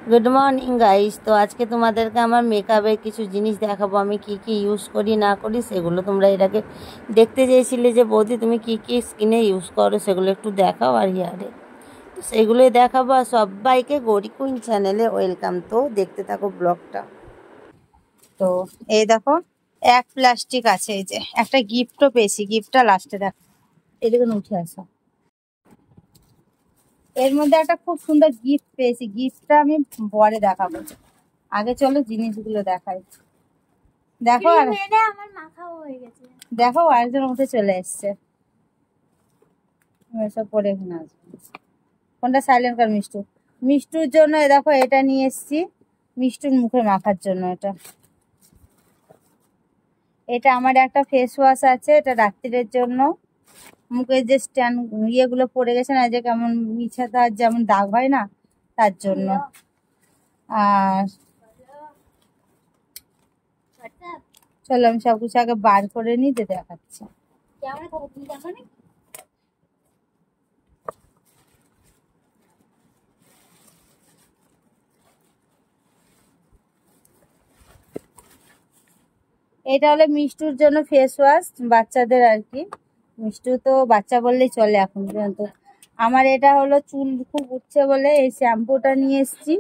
Good morning guys. তো আজকে তোমাদেরকে আমার মেকআপের কিছু জিনিস দেখাবো, আমি কি কি ইউজ করি না করি সেগুলো। তোমরা এর আগে দেখতে চেয়েছিলে যে বৌদি তুমি কি কি স্কিনে ইউজ করো, সেগুলো একটু দেখাও আর হেয়ারে। তো সেগুলোই দেখাবো। আর সবাইকে গৌরী কুইন চ্যানেলে ওয়েলকাম। তো দেখতে থাকো ব্লগটা। তো এই দেখো, এক প্লাস্টিক আছে, এই যে একটা গিফটও পেয়েছি, গিফটটা লাস্টে দেখো। এদিকে উঠে আসো। এর মধ্যে একটা খুব সুন্দর গিফট পেয়েছি, গিফটটা আমি পরে দেখাবো। আগে চলো জিনিসগুলো দেখাই। দেখো আর আমার মাথা হয়ে গেছে। দেখো আরেকজন উঠে চলে এসছে। এসব পরে এখানে আসবে। ফোনটা সাইলেন্ট কর মিষ্টু। মিষ্টুর জন্য দেখো এটা নিয়ে এসছি, মিষ্টুর মুখে মাখার জন্য। এটা এটা আমার একটা ফেস ওয়াশ আছে, এটা রাত্রির জন্য। মুখের যে স্ট্যান্ড ইয়েগুলো পড়ে গেছে না, যে কেমন মিছা তার যেমন দাগ হয় না, তার জন্য। আর চলো আমি সবকিছু আগে বার করে নিই, যে দেখাচ্ছি। এটা হলো মিষ্টুর জন্য ফেস ওয়াশ, বাচ্চাদের আর কি। মিষ্টু তো বাচ্চা বললেই চলে এখন পর্যন্ত। আমার এটা হলো চুল খুব উঠছে বলে এই শ্যাম্পুটা নিয়ে এসেছি।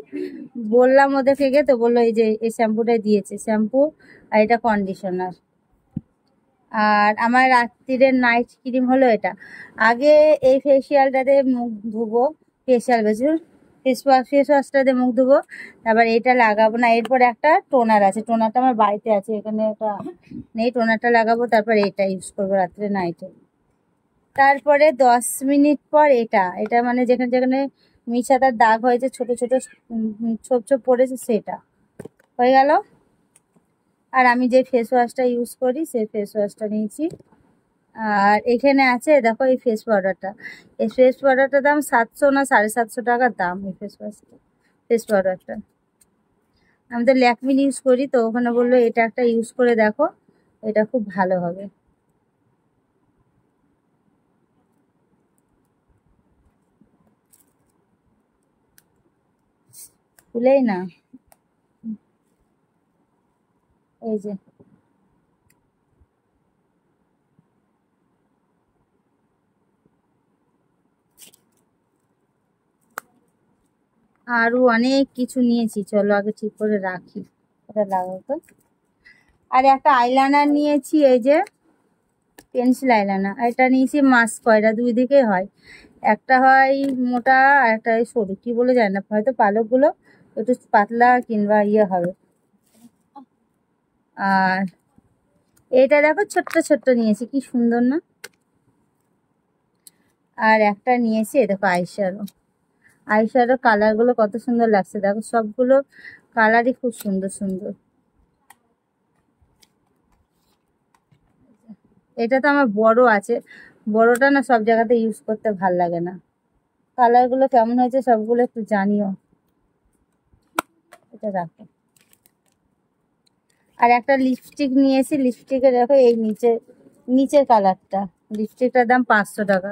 বললাম ওদের থেকে, তো বললো এই যে এই শ্যাম্পুটা দিয়েছে, শ্যাম্পু আর এটা কন্ডিশনার। আর আমার রাত্রিরের নাইট ক্রিম হলো এটা। আগে এই ফেসিয়ালটাতে মুখ ধুবো, ফেসিয়াল বেশি ফেস ওয়াশটা দিয়ে মুখ ধুবো, তারপর এটা লাগাবো না। এরপর একটা টোনার আছে, টোনারটা আমার বাড়িতে আছে, এখানে একটা নেই। টোনারটা লাগাবো, তারপর এটা ইউজ করবো রাত্রে নাইটে। তারপরে 10 মিনিট পর এটা এটা মানে যেখানে যেখানে মিশাতার দাগ হয়েছে, ছোট ছোট ছোপ ছোপ পড়েছে, সেটা হয়ে গেল। আর আমি যে ফেস ওয়াশটা ইউজ করি সেই ফেস ওয়াশটা নিয়েছি। আর এখানে আছে দেখো এই ফেস পাউডারটা। এই ফেস পাউডারটার দাম 700 না 750 টাকার দাম। এই ফেস পাউডারটা আমি তো ল্যাকমির ইউজ করি, তো ওখানে বললো এটা একটা ইউজ করে দেখো, এটা খুব ভালো হবে। খুলেই না, এই যে আরো অনেক কিছু নিয়েছি, চলো আগে ঠিক করে রাখি। এটা লাগাও তো। আর একটা আইলাইনার নিয়েছি, এই যে পেন্সিল আইলাইনার। এটা নিয়েছি মাস্ক, এটা দুই দিকে হয়, একটা হয় মোটা আর একটা হয় সরু, কি বলে যায় না, হয়তো পালকগুলো একটু পাতলা কিংবা ইয়ে হবে। আর এটা দেখো ছোট্ট ছোট্ট নিয়েছি, কি সুন্দর না। আর একটা নিয়েছি দেখো আইশ্যাডো। আইশ্যাডো কালারগুলো কত সুন্দর লাগছে দেখো, সবগুলো কালারই খুব সুন্দর সুন্দর। এটা তো আমার বড় আছে, বড়টা না সব জায়গাতে ইউজ করতে ভাল লাগে না। কালারগুলো কেমন হয়েছে সবগুলো একটু জানিও। এটা রাখো। আর একটা লিপস্টিক নিয়েছি, লিপস্টিকে দেখো এই নিচের কালারটা, লিপস্টিকটার দাম 500 টাকা।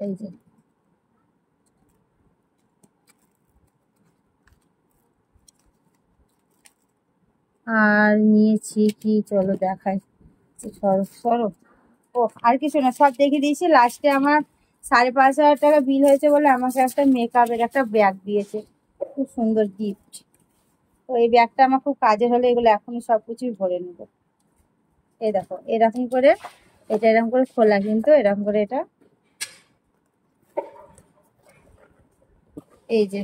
এই যে আর নিয়েছি কি, চলো দেখাই। সরো সরো। ও আর কিছু না, সব দেখে দিয়েছি। লাস্টে আমার 5,500 টাকা বিল হয়েছে বলে আমাকে একটা মেকআপের একটা ব্যাগ দিয়েছে, খুব সুন্দর গিফট। তো এই ব্যাগটা আমার খুব কাজের হলে, এগুলো এখনই সবকিছুই ভরে নেবো। এই দেখো এরকম করে, এটা এরকম করে খোলা, কিন্তু এরকম করে এটা, এই যে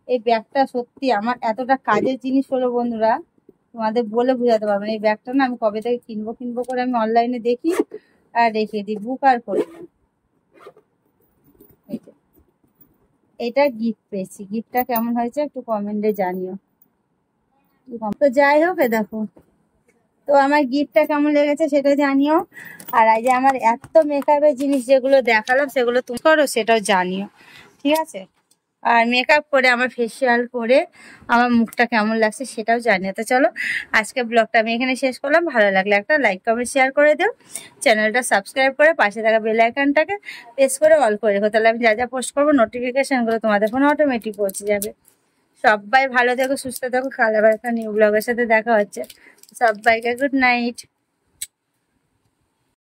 এই ব্যাগটা সত্যি আমার এতটা কাজের জিনিস হলো বন্ধুরা, তোমাদের বলে বোঝাতে পারবো না। এই ব্যাগটা না আমি কবে থেকে কিনবো কিনবো করে আমি অনলাইনে দেখি আর রেখে দিই, বুক আর করি না। এই যে এটা গিফট পেয়েছি, গিফটটা কেমন হয়েছে একটু কমেন্টে জানিও। তো যাই হোক, এ দেখো তো আমার গিফটটা কেমন লেগেছে সেটা জানিও। আর এই যে আমার এত মেকআপের জিনিস যেগুলো দেখালাম সেগুলো তুমি করো সেটাও জানিও, ঠিক আছে? আর মেকআপ করে আমার ফেসিয়াল করে আমার মুখটা কেমন লাগছে সেটাও জানিও। তো চলো আজকে ব্লগটা আমি এখানে শেষ করলাম। ভালো লাগলে একটা লাইক কমেন্ট শেয়ার করে দিও, চ্যানেলটা সাবস্ক্রাইব করে পাশে থাকা বেল আইকনটাকে প্রেস করে অল করে রেখো, তাহলে আমি যা যা পোস্ট করবো নোটিফিকেশনগুলো তোমাদের ফোনে অটোমেটিক পৌঁছে যাবে। সবাই ভালো থেকো, সুস্থ থেকো। কাল আবার একটা নিউ ব্লগের সাথে দেখা হচ্ছে। সবাইকে গুড নাইট।